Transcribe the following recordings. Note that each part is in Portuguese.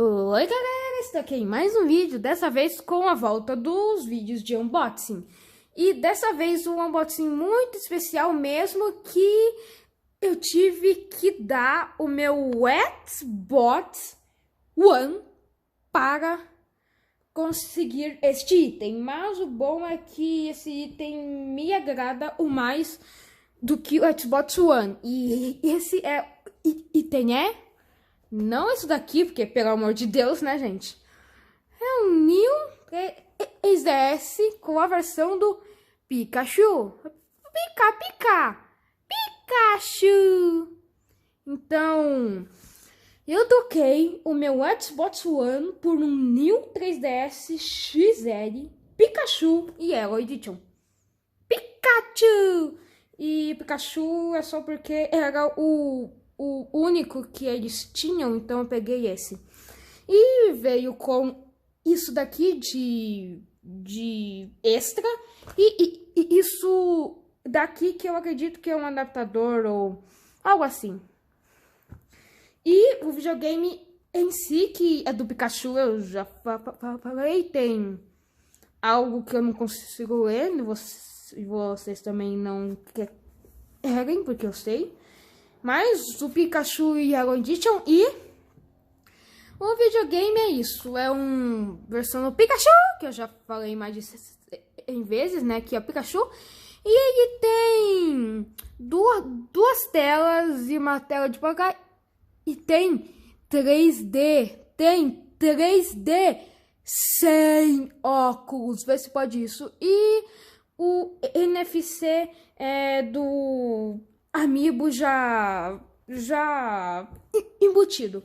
Oi galera, estou aqui em mais um vídeo, dessa vez com a volta dos vídeos de unboxing. E dessa vez um unboxing muito especial mesmo, que eu tive que dar o meu Xbox One para conseguir este item. Mas o bom é que esse item me agrada o mais do que o Xbox One. E esse item não isso daqui, porque pelo amor de Deus, né, gente? É um New 3DS com a versão do Pikachu. Pikachu! Então, eu troquei o meu Xbox One por um New 3DS XL Pikachu e Yellow Edition. Pikachu! E Pikachu é só porque era o único que eles tinham, então eu peguei esse. E veio com isso daqui de extra e isso daqui que eu acredito que é um adaptador ou algo assim. E o videogame em si, que é do Pikachu, eu já falei, tem algo que eu não consigo ler, e vocês também não querem, porque eu sei. Mas o Pikachu e Yellow Edition e o videogame é isso. É uma versão do Pikachu, que eu já falei mais de 100 vezes, né? Que é o Pikachu. E ele tem duas telas e uma tela de pagar. E tem 3D. Tem 3D sem óculos. Vê se pode isso. E o NFC é do Amiibo já embutido.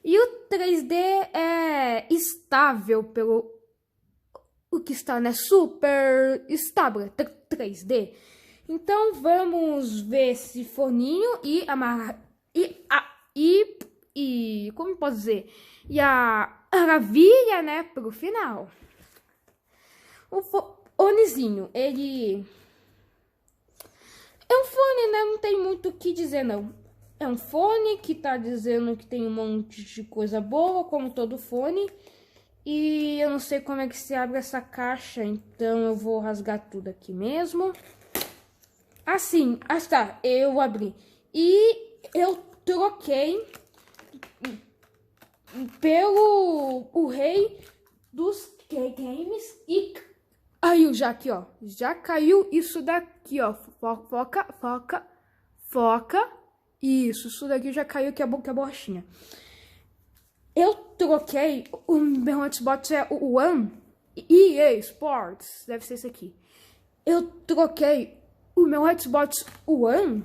E o 3D é estável pelo o que está, né? Super estável, 3D. Então vamos ver esse forninho e amarrar e como posso dizer? E a maravilha, né, pro final. O fonezinho, ele é um fone, né? Não tem muito o que dizer, não. É um fone que tá dizendo que tem um monte de coisa boa, como todo fone. E eu não sei como é que se abre essa caixa, então eu vou rasgar tudo aqui mesmo. Assim, tá, eu abri. E eu troquei pelo o rei dos games e caiu já aqui, ó. Já caiu isso daqui, ó. Foca. Isso daqui já caiu, que é a borrachinha. Eu troquei, o meu Xbox é o One, EA Sports, deve ser esse aqui. Eu troquei o meu Xbox One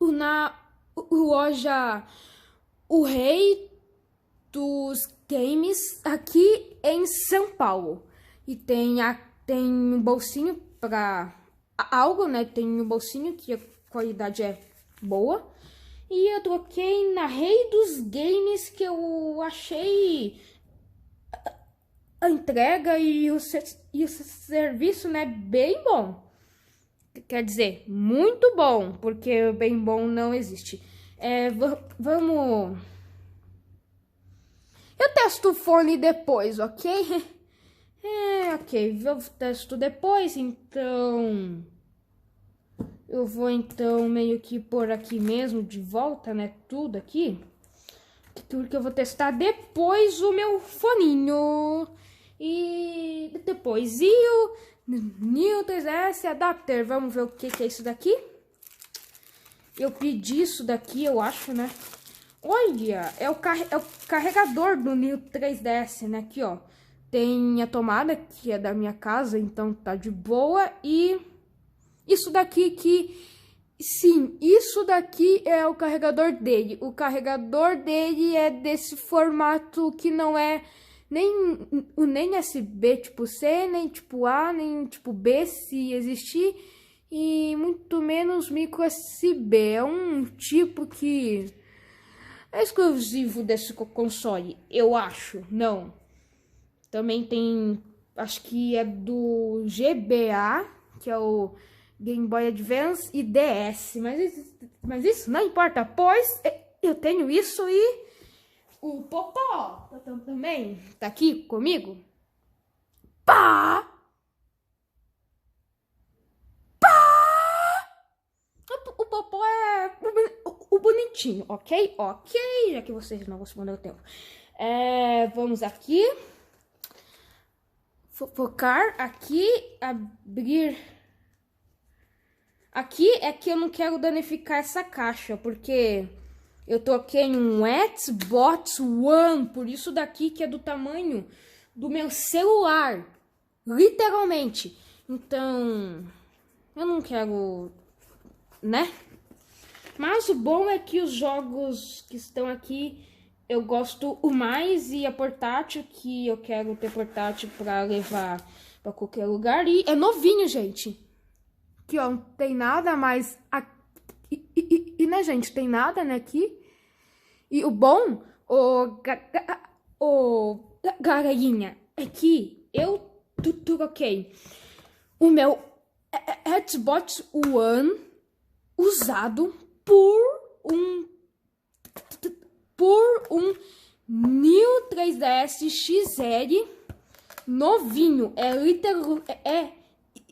na loja O Rei dos Games aqui em São Paulo. E tem um bolsinho para algo, né? Tem um bolsinho que a qualidade é boa. E eu troquei na Rei dos Games, que eu achei a entrega e o serviço, né, bem bom. Quer dizer, muito bom, porque bem bom não existe. Vamos... Eu testo o fone depois, ok? Ok, eu testo depois, então... Eu vou, então, meio que pôr aqui mesmo, de volta, né, tudo aqui. Porque eu vou testar depois o meu foninho. E depois, e o New 3DS Adapter, vamos ver o que é isso daqui. Eu pedi isso daqui, eu acho, né? Olha, é o carregador do New 3DS, né? Aqui, ó. Tem a tomada, que é da minha casa, então tá de boa. E isso daqui que... Sim, isso daqui é o carregador dele. O carregador dele é desse formato que não é nem USB tipo C, nem tipo A, nem tipo B, se existir. E muito menos micro USB. É um tipo que é exclusivo desse console, eu acho. Não. Também tem, acho que é do GBA, que é o Game Boy Advance e DS. Mas isso não importa, pois eu tenho isso e o Popó também tá aqui comigo. Pá! O Popó é o bonitinho, ok? Ok, já que vocês não responderam o tempo. Vamos aqui. Focar aqui, abrir. Aqui é que eu não quero danificar essa caixa, porque eu toquei em um Xbox One, por isso daqui que é do tamanho do meu celular, literalmente. Então, eu não quero, né? Mas o bom é que os jogos que estão aqui eu gosto o mais, e a portátil, que eu quero ter portátil pra levar pra qualquer lugar. E é novinho, gente. Aqui, ó, não tem nada, mas... E né, gente, tem nada, né, aqui. E o bom, galerinha, é que eu troquei o meu Xbox One usado por um New 3DS XL novinho.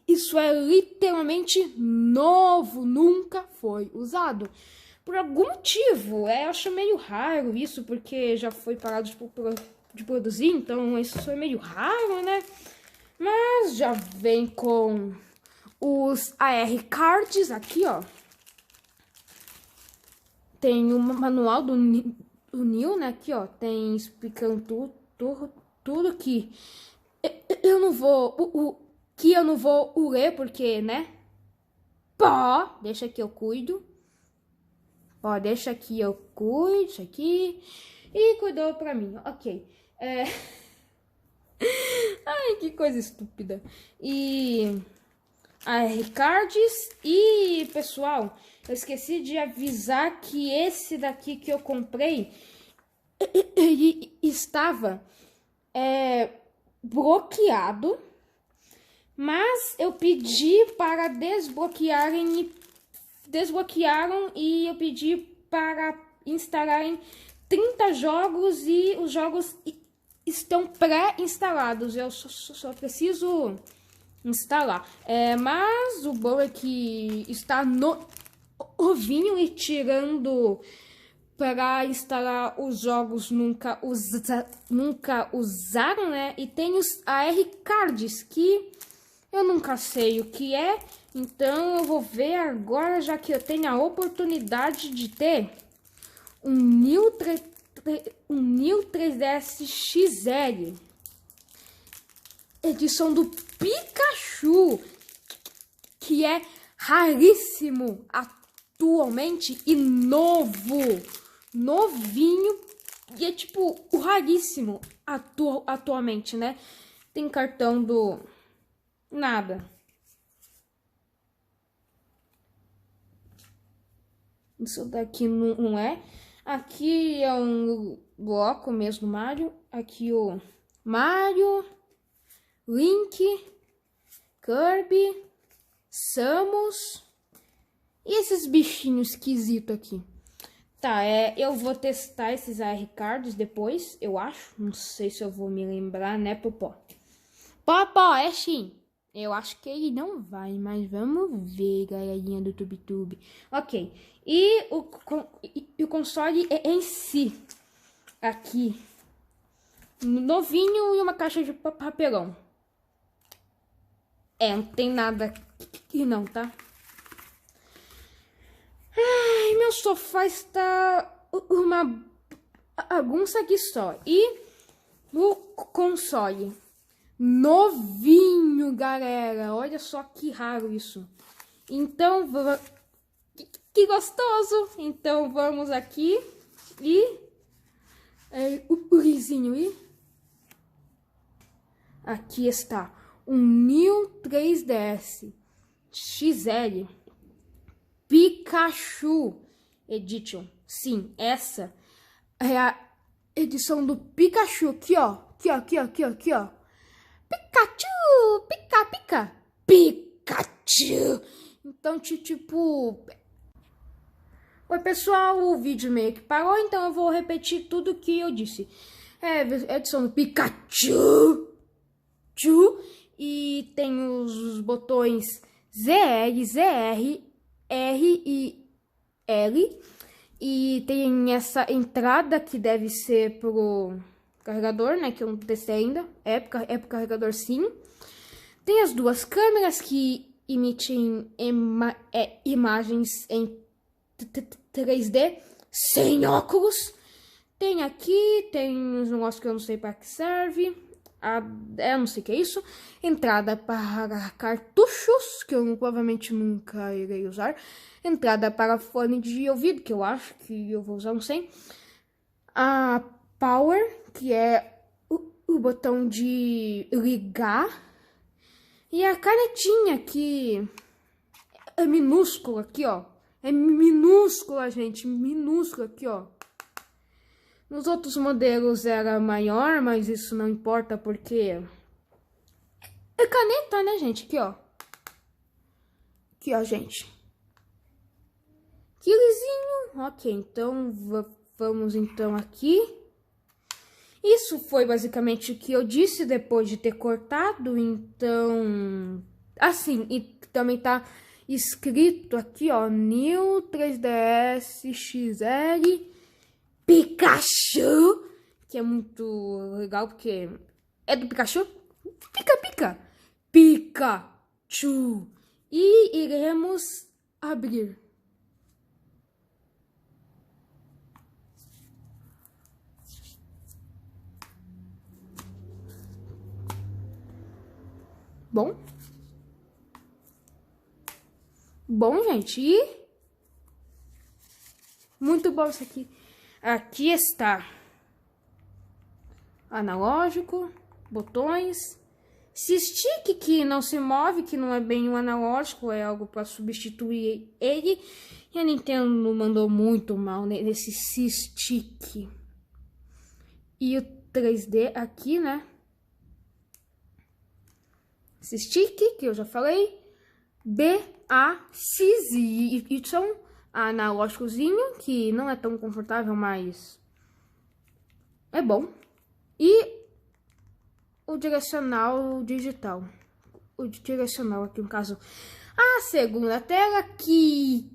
Isso é literalmente novo, nunca foi usado. Por algum motivo, eu acho meio raro isso, porque já foi parado de produzir, então isso é meio raro, né? Mas já vem com os AR cards aqui, ó. Tem o manual do New, né? Aqui, ó, tem explicando tudo que eu não vou ler, porque, né? Pó, deixa que eu cuido. Ó, deixa que eu cuido, isso aqui. E cuidou pra mim, ok. Ai, que coisa estúpida. E... Ricardes. E, pessoal, eu esqueci de avisar que esse daqui que eu comprei, ele estava bloqueado, mas eu pedi para desbloquearam e eu pedi para instalarem 30 jogos e os jogos estão pré-instalados. Eu só preciso instalar. Mas o bom é que está novinho, e tirando para instalar os jogos nunca usaram, né? E tem os AR cards que eu nunca sei o que é, então eu vou ver agora, já que eu tenho a oportunidade de ter um New 3DS XL, edição do Pikachu, que é raríssimo atualmente e novinho, e é tipo o raríssimo atualmente, né? Tem cartão do nada. Isso daqui não é. Aqui é um bloco mesmo, Mario. Aqui o Mario, Link, Kirby, Samus e esses bichinhos esquisitos aqui. Tá, eu vou testar esses AR cards depois, eu acho. Não sei se eu vou me lembrar, né, Popó? Popó, sim. Eu acho que ele não vai, mas vamos ver, galerinha do TubeTube. Ok, e o console em si, aqui, novinho, e uma caixa de papelão. Não tem nada aqui não, tá? Ai, meu sofá está uma bagunça aqui só. E o console novinho, galera. Olha só que raro isso. Então, que gostoso. Então, vamos aqui e... o risinho e... Aqui está. Um New 3DS XL Pikachu Edition. Sim, essa é a edição do Pikachu. Aqui, ó. Aqui, ó. Pikachu! Pica! Pikachu! Então, tipo... Oi, pessoal, o vídeo meio que parou, então eu vou repetir tudo que eu disse. Edição do Pikachu. E tem os botões ZR, ZR, R e L. E tem essa entrada que deve ser pro carregador, né? Que eu não testei ainda. É pro carregador, sim. Tem as duas câmeras que emitem imagens em 3D sem óculos. Tem aqui, tem uns negócios que eu não sei para que serve. Eu não sei o que é isso. Entrada para cartuchos, que eu provavelmente nunca irei usar. Entrada para fone de ouvido, que eu acho que eu vou usar, não sei. A power, que é o botão de ligar. E a canetinha, que é minúscula aqui, ó. É minúscula, gente. Minúscula aqui, ó. Nos outros modelos era maior, mas isso não importa porque... É caneta, né, gente? Aqui, ó. Aqui, ó, gente. Que lisinho. Ok, então vamos então aqui. Isso foi basicamente o que eu disse depois de ter cortado. Então, assim, e também tá escrito aqui, ó. New 3DS XL Pikachu, que é muito legal porque é do Pikachu. Pica. Pikachu. E iremos abrir. Bom, gente, e muito bom isso aqui. Aqui está analógico, botões, stick que não se move, que não é bem um analógico, é algo para substituir ele. E a Nintendo mandou muito mal nesse stick. E o 3D aqui, né? Esse stick que eu já falei, BAXY, analógicozinho, que não é tão confortável, mas é bom. E o direcional digital. O direcional aqui, no caso. A segunda tela que...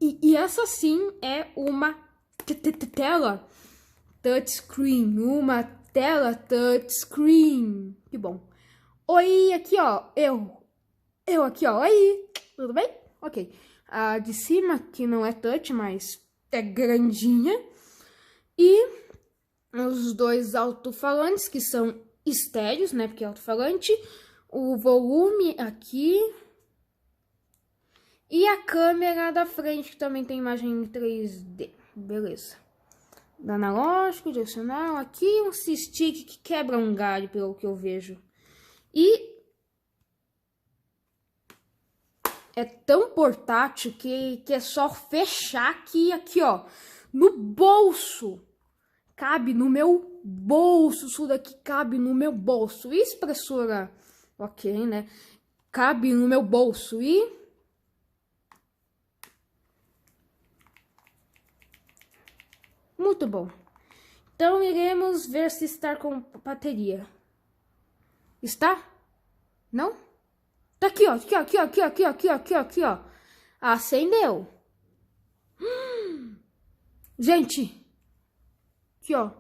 E essa sim é uma tela touchscreen. Uma tela touchscreen. Que bom. Oi, aqui ó, eu aqui ó, oi, tudo bem? Ok, a de cima que não é touch, mas é grandinha. E os dois alto-falantes que são estéreos, né, porque é alto-falante. O volume aqui. E a câmera da frente que também tem imagem em 3D, beleza. Da analógico, direcional, aqui um stick que quebra um galho pelo que eu vejo. E é tão portátil que é só fechar aqui, ó, no bolso. Cabe no meu bolso, isso daqui cabe no meu bolso. E espessura, ok, né? Cabe no meu bolso e... Muito bom. Então, iremos ver se está com bateria. Está? Não? Tá aqui, ó. Aqui, ó. Acendeu. Gente. Aqui, ó.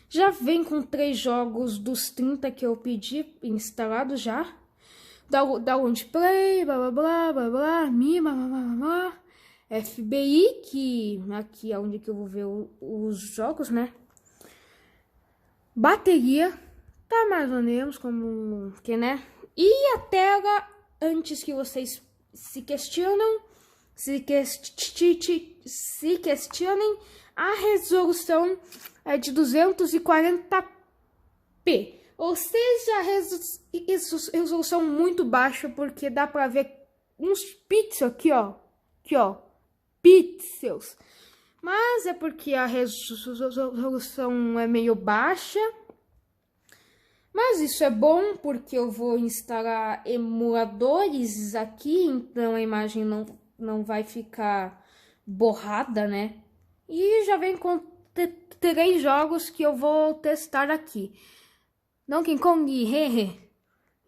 Já vem com 3 jogos dos 30 que eu pedi instalados já. Download Play, blá, blá, blá, blá, blá, Mi, blá, blá, blá, blá. FBI, que aqui é onde que eu vou ver os jogos, né? Bateria, tá mais ou menos como que, né? E a tela, antes que vocês se questionem, a resolução é de 240p. Ou seja, resolução muito baixa, porque dá pra ver uns pixels aqui, ó. Aqui, ó. Pixels. Mas é porque a resolução é meio baixa. Mas isso é bom porque eu vou instalar emuladores aqui, então a imagem não vai ficar borrada, né? E já vem com 3 jogos que eu vou testar aqui. Donkey Kong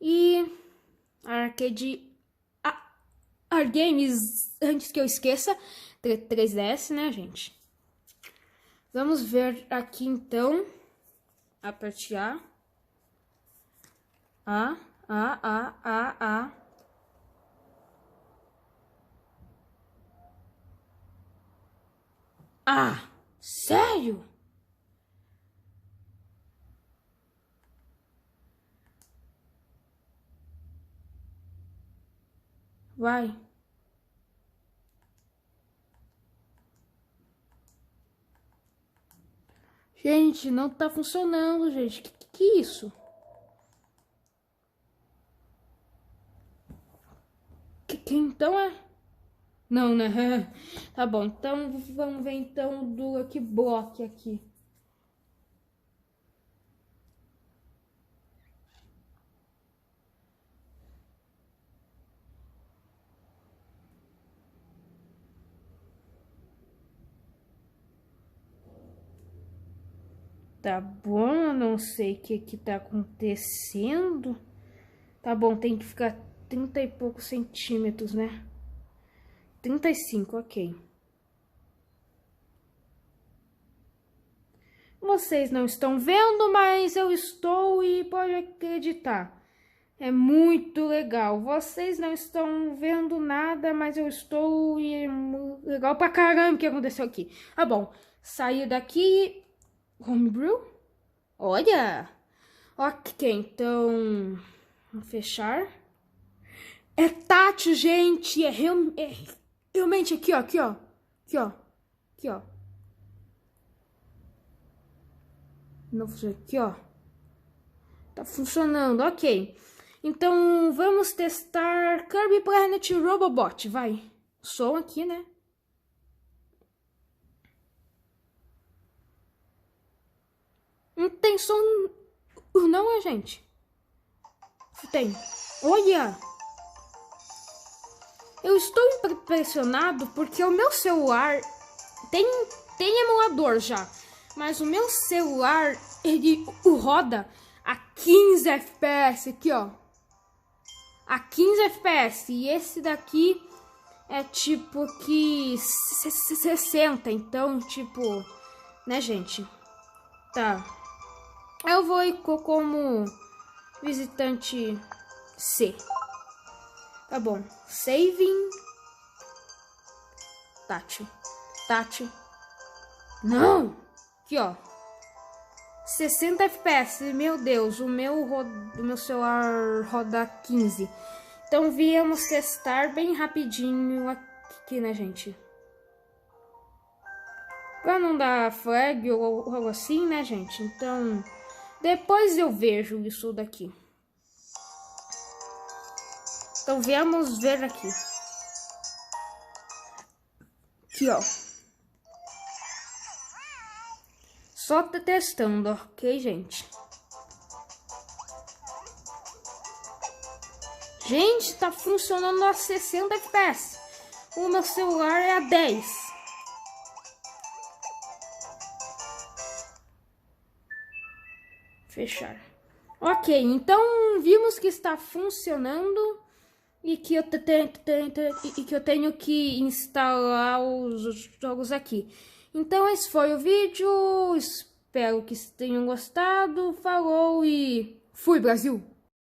e Arcade Games, antes que eu esqueça, 3DS, né, gente? Vamos ver aqui então. Aperte A. Ah, sério? Vai. Gente, não tá funcionando, gente. Que isso? Que então é? Não, né? Tá bom, então vamos ver então do Lucky Block aqui. Tá bom, eu não sei o que tá acontecendo. Tá bom, tem que ficar 30 e poucos centímetros, né? 35, ok. Vocês não estão vendo, mas eu estou e pode acreditar. É muito legal. Vocês não estão vendo nada, mas eu estou e é legal pra caramba o que aconteceu aqui. Ah, bom. Sair daqui. Homebrew? Olha! Ok, então... Vamos fechar. É tátil, gente! É realmente aqui, ó. Aqui, ó. Aqui, ó. Aqui, ó. Não funciona aqui, ó. Tá funcionando, ok. Então, vamos testar Kirby Planet Robobot, vai. Som aqui, né? Não tem som, não, gente? Tem. Olha! Eu estou impressionado porque o meu celular tem emulador já. Mas o meu celular, ele roda a 15 FPS aqui, ó. A 15 FPS. E esse daqui é tipo que 60. Então, tipo, né, gente? Tá. Eu vou ir como visitante C. Tá bom. Saving. Tátil. Não! Aqui, ó. 60 FPS. Meu Deus, o meu celular roda 15. Então, viemos testar bem rapidinho aqui, né, gente? Pra não dar flag ou algo assim, né, gente? Então, depois eu vejo isso daqui. Então, vamos ver aqui. Aqui, ó. Só testando, ok, gente? Gente, tá funcionando a 60 FPS. O meu celular é a 10. Fechar. Ok, então vimos que está funcionando e que eu tenho que instalar os jogos aqui. Então esse foi o vídeo, espero que tenham gostado, falou e fui Brasil!